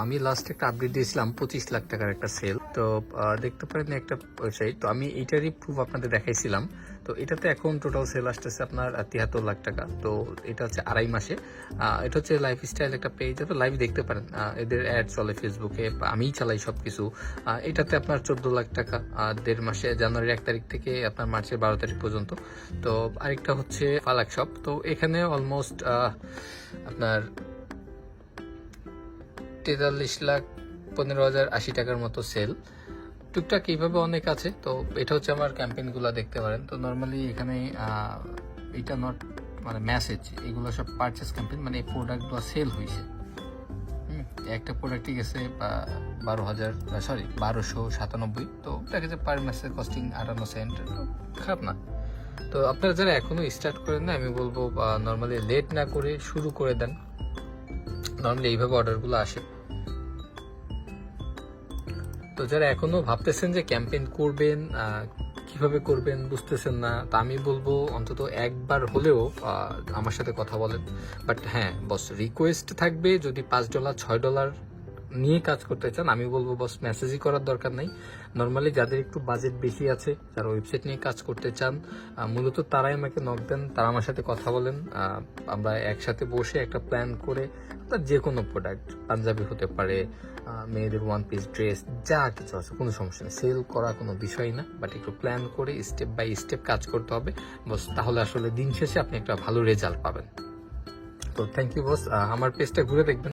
আমি লাস্ট একটা আপডেট দিয়েছিলাম 25 লাখ টাকার একটা সেল। তো দেখতে পারেন একটা ওয়েবসাইট, তো আমি এইটারই প্রুফ আপনাদের দেখাইছিলাম। তো এটাতে এখন টোটাল সেল আসতেছে আপনার 73 লাখ টাকা। তো এটা হচ্ছে 2.5 মাসে। এটা হচ্ছে লাইফস্টাইল একটা পেজ, তো লাইভ দেখতে পারেন, এদের অ্যাড চলে ফেসবুকে, আমিই চালাই সবকিছু। এটাতে আপনার 14 লাখ টাকা 1.5 মাসে, জানুয়ারির 1 তারিখ থেকে আপনার মার্চের 12 তারিখ পর্যন্ত। তো আরেকটা হচ্ছে ফালাক শপ, তো এখানে অলমোস্ট আপনার 43,15,080 টাকার মতো সেল। টুকটাক এইভাবে অনেক আছে। তো এটা হচ্ছে আমার ক্যাম্পেইনগুলো দেখতে পারেন। তো নর্মালি এখানে এটা নট মানে মেসেজ, এগুলো সব পারচেস ক্যাম্পেইন, মানে এই প্রোডাক্টগুলো সেল হয়েছে। একটা প্রোডাক্টই গেছে 1297। তো দেখা যায় পার মেসেজ কস্টিং 58 সেন্ট, খারাপ না। তো আপনারা যারা এখনো স্টার্ট করেন না, আমি বলবো নর্মালি লেট না করে শুরু করে দেন। নর্মালি এইভাবে অর্ডারগুলো আসে। তো যারা এখনো ভাবতেছেন যে ক্যাম্পেইন করবেন, কিভাবে করবেন বুঝতেছেন না, তা আমি বলবো অন্তত একবার হলেও আমার সাথে কথা বলেন। বাট হ্যাঁ বস, রিকোয়েস্ট থাকবে, যদি $5 $6 নিয়ে কাজ করতে চান, আমি বলবো বস মেসেজই করার দরকার নাই। নর্মালি যাদের একটু বাজেট বেশি আছে, যারা ওয়েবসাইট নিয়ে কাজ করতে চান, মূলত তারাই আমাকে নক দেন, তারা আমার সাথে কথা বলেন। আমরা একসাথে বসে একটা প্ল্যান করে, যে কোনো প্রোডাক্ট, পাঞ্জাবি হতে পারে, মেয়েদের ওয়ান পিস ড্রেস, যা কিছু আছে, কোনো সমস্যা নেই। সেল করা কোনো বিষয় না, বাট একটু প্ল্যান করে স্টেপ বাই স্টেপ কাজ করতে হবে বস, তাহলে আসলে দিন শেষে আপনি একটা ভালো রেজাল্ট পাবেন। তো থ্যাংক ইউ বস, আমার পেজটা ঘুরে দেখবেন।